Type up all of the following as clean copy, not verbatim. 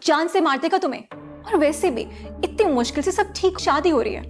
जान से मार देगा तुम्हें। और वैसे भी इतनी मुश्किल से सब ठीक शादी हो रही है,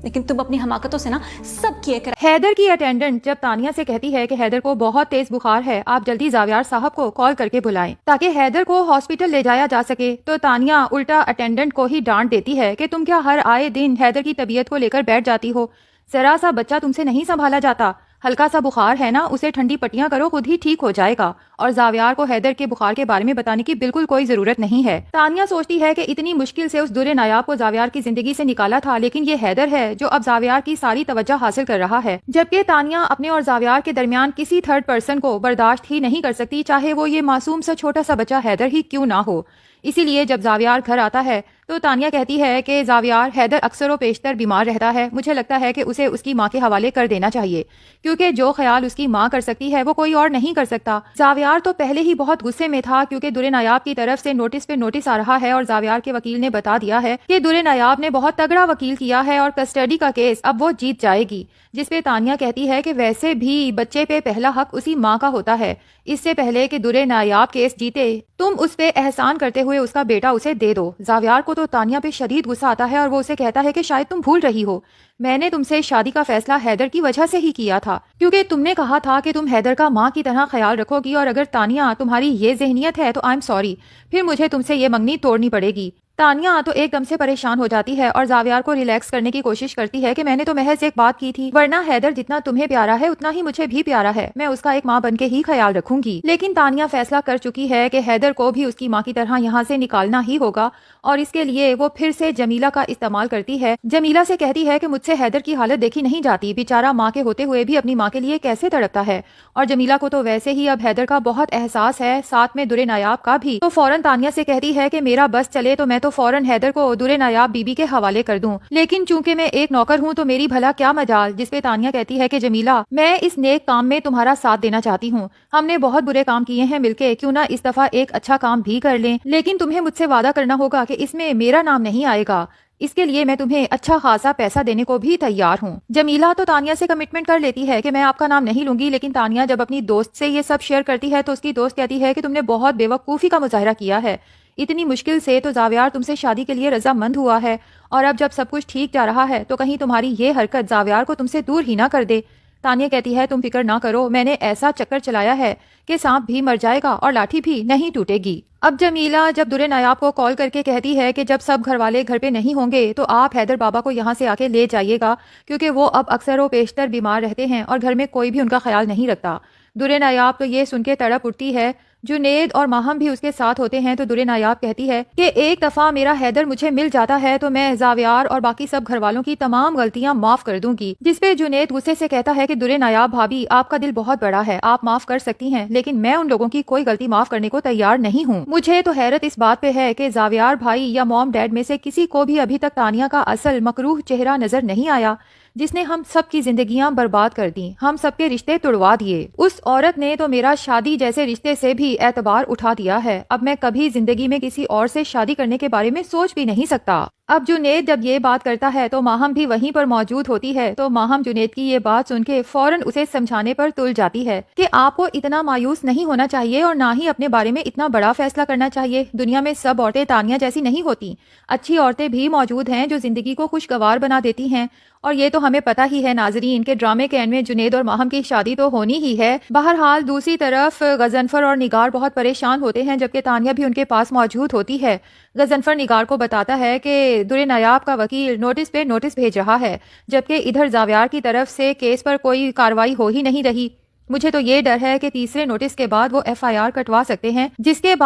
लेकिन तुम अपनी हमाकतों से ना सब किए कर। हैदर की अटेंडेंट जब तानिया से कहती है कि हैदर को बहुत तेज बुखार है, आप जल्दी जावियार साहब को कॉल करके बुलाएं ताकि हैदर को हॉस्पिटल ले जाया जा सके, तो तानिया उल्टा अटेंडेंट को ही डांट देती है कि तुम क्या हर आए दिन हैदर की तबीयत को लेकर बैठ जाती हो? जरा सा बच्चा तुमसे नहीं संभाला जाता? हल्का सा बुखार है ना, उसे ठंडी पट्टियां करो, खुद ही ठीक हो जाएगा। और जावियार को हैदर के बुखार के बारे में बताने की बिल्कुल कोई जरूरत नहीं है। तानिया सोचती है कि इतनी मुश्किल से उस दुरे नायाब को जावियार की जिंदगी से निकाला था, लेकिन ये हैदर है जो अब जावियार की सारी तवज्जो हासिल कर रहा है, जबकि तानिया अपने और जावियार के दरमियान किसी थर्ड पर्सन को बर्दाश्त ही नहीं कर सकती, चाहे वो ये मासूम सा छोटा सा बच्चा हैदर ही क्यों ना हो। इसीलिए जब जावियार घर आता है तो तानिया कहती है कि जावियार, हैदर अक्सर व पेशतर बीमार रहता है, मुझे लगता है कि उसे उसकी माँ के हवाले कर देना चाहिए, क्योंकि जो ख्याल उसकी माँ कर सकती है वो कोई और नहीं कर सकता। जावियार तो पहले ही बहुत गुस्से में था, क्योंकि दुरे नायाब की तरफ से नोटिस पे नोटिस आ रहा है और जावियार के वकील ने बता दिया है कि दुरे नायाब ने बहुत तगड़ा वकील किया है और कस्टडी का केस अब वो जीत जाएगी। जिसपे तानिया कहती है कि वैसे भी बच्चे पे पहला हक उसी माँ का होता है, इससे पहले कि दुरे नायाब केस जीते तुम उस पे एहसान करते हुए उसका बेटा उसे दे दो। जावियार को तो तानिया पे शदीद गुस्सा आता है और वो उसे कहता है कि शायद तुम भूल रही हो, मैंने तुमसे शादी का फैसला हैदर की वजह से ही किया था, क्योंकि तुमने कहा था कि तुम हैदर का माँ की तरह ख्याल रखोगी, और अगर तानिया तुम्हारी ये ज़हनियत है तो आई एम सॉरी, फिर मुझे तुमसे ये मंगनी तोड़नी पड़ेगी। तानिया तो एकदम से परेशान हो जाती है और जावियार को रिलैक्स करने की कोशिश करती है कि मैंने तो महज एक बात की थी, वरना हैदर जितना तुम्हें प्यारा है उतना ही मुझे भी प्यारा है, मैं उसका एक माँ बनके ही ख्याल रखूंगी। लेकिन तानिया फैसला कर चुकी है कि हैदर को भी उसकी माँ की तरह यहाँ से निकालना ही होगा, और इसके लिए वो फिर से जमीला का इस्तेमाल करती है। जमीला से कहती है कि मुझसे हैदर की हालत देखी नहीं जाती, बेचारा माँ के होते हुए भी अपनी माँ के लिए कैसे तड़पता है, और जमीला को तो वैसे ही अब हैदर का बहुत एहसास है, साथ में दुरे नायाब का भी। तो फौरन तानिया से कहती है कि मेरा बस चले तो मैं तो फौरन हैदर को दुरे नायाब बीबी के हवाले कर दूं, लेकिन चूंकि मैं एक नौकर हूं तो मेरी भला क्या मजाल। जिसपे तानिया कहती है कि जमीला, मैं इस नेक काम में तुम्हारा साथ देना चाहती हूँ, हमने बहुत बुरे काम किए हैं मिलके, क्यों ना इस दफा एक अच्छा काम भी कर लें, लेकिन तुम्हें मुझसे वादा करना होगा कि इसमें मेरा नाम नहीं आएगा, इसके लिए मैं तुम्हें अच्छा खासा पैसा देने को भी तैयार हूँ। जमीला तो तानिया से कमिटमेंट कर लेती है कि मैं आपका नाम नहीं लूंगी, लेकिन तानिया जब अपनी दोस्त से ये सब शेयर करती है तो उसकी दोस्त कहती है कि तुमने बहुत बेवकूफ़ी का मुजाहरा किया है, इतनी मुश्किल से तो जावियार तुमसे शादी के लिए रजामंद हुआ है, और अब जब सब कुछ ठीक जा रहा है तो कहीं तुम्हारी ये हरकत जावियार को तुमसे दूर ही ना कर दे। तानिया कहती है तुम फिक्र ना करो, मैंने ऐसा चक्कर चलाया है कि सांप भी मर जाएगा और लाठी भी नहीं टूटेगी। अब जमीला जब दुरे नायाब को कॉल करके कहती है कि जब सब घर वाले घर पे नहीं होंगे तो आप हैदर बाबा को यहाँ से आके ले जाइएगा, क्योंकि वो अब अक्सर व पेशतर बीमार रहते हैं और घर में कोई भी उनका ख्याल नहीं रखता। दुरे नायाब तो ये सुन के तड़प उठती है। जुनेद और माहम भी उसके साथ होते हैं, तो दुरे नायाब कहती है कि एक दफा मेरा हैदर मुझे मिल जाता है तो मैं जावियार और बाकी सब घर वालों की तमाम गलतियां माफ कर दूंगी। जिसपे जुनेद गुस्से से कहता है कि दुरे नायाब भाभी, आपका दिल बहुत बड़ा है, आप माफ कर सकती हैं, लेकिन मैं उन लोगों की कोई गलती माफ करने को तैयार नहीं हूँ। मुझे तो हैरत इस बात पे है कि जावियार भाई या मॉम डैड में से किसी को भी अभी तक तानिया का असल मकरूह चेहरा नजर नहीं आया, जिसने हम सब की जिंदगियां बर्बाद कर दी, हम सबके रिश्ते तोड़वा दिए। उस औरत ने तो मेरा शादी जैसे रिश्ते से भी एतबार उठा दिया है, अब मैं कभी जिंदगी में किसी और से शादी करने के बारे में सोच भी नहीं सकता। अब जुनेद जब ये बात करता है तो माहम भी वहीं पर मौजूद होती है, तो माहम जुनेद की ये बात सुन के फौरन उसे समझाने पर तुल जाती है कि आपको इतना मायूस नहीं होना चाहिए और ना ही अपने बारे में इतना बड़ा फैसला करना चाहिए। दुनिया में सब औरतें तानिया जैसी नहीं होती, अच्छी औरतें भी मौजूद हैं जो जिंदगी को खुशगवार बना देती हैं, और ये तो हमें पता ही है नाजरीन के ड्रामे के एंड में जुनेद और माहम की शादी तो होनी ही है। बहरहाल दूसरी तरफ गजनफर और निगार बहुत परेशान होते हैं, जबकि तानिया भी उनके पास मौजूद होती है। गजनफर निगार को बताता है कि दुरे नायाब का वकील नोटिस पे नोटिस भेज रहा है, जबकि इधर जावियार की तरफ से केस पर कोई कार्रवाई हो ही नहीं रही। मुझे तो ये डर है कि तीसरे नोटिस के बाद वो FIR कटवा सकते हैं, जिसके बाद